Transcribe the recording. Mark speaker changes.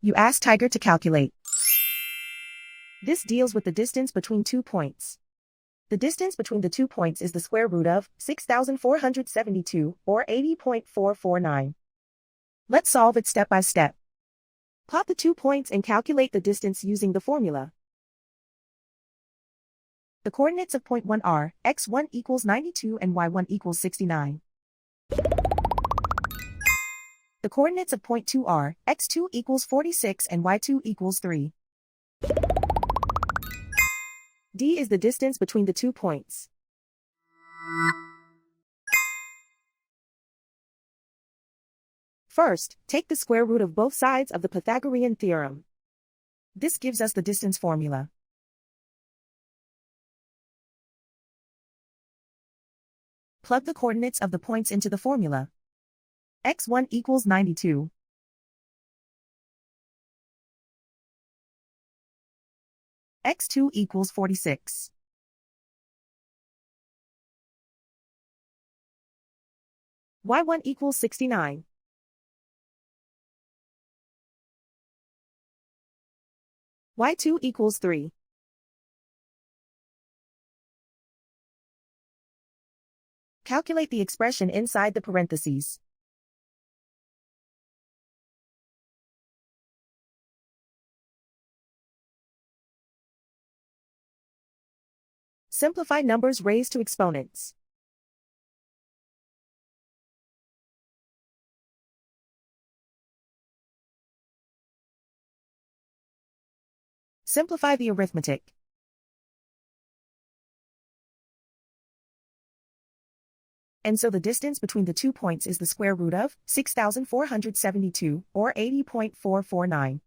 Speaker 1: You ask Tiger to calculate. This deals with the distance between 2 points. The distance between the 2 points is the square root of 6,472, or 80.449. Let's solve it step by step. Plot the 2 points and calculate the distance using the formula. The coordinates of point 1 are x1 equals 92 and y1 equals 69. The coordinates of point 2 are x2 equals 46 and y2 equals 3. D is the distance between the 2 points. First, take the square root of both sides of the Pythagorean theorem. This gives us the distance formula. Plug the coordinates of the points into the formula. x1 equals 92. x2 equals 46. y1 equals 69. y2 equals 3. Calculate the expression inside the parentheses. Simplify numbers raised to exponents. Simplify the arithmetic. And so the distance between the 2 points is the square root of 6,472, or 80.449.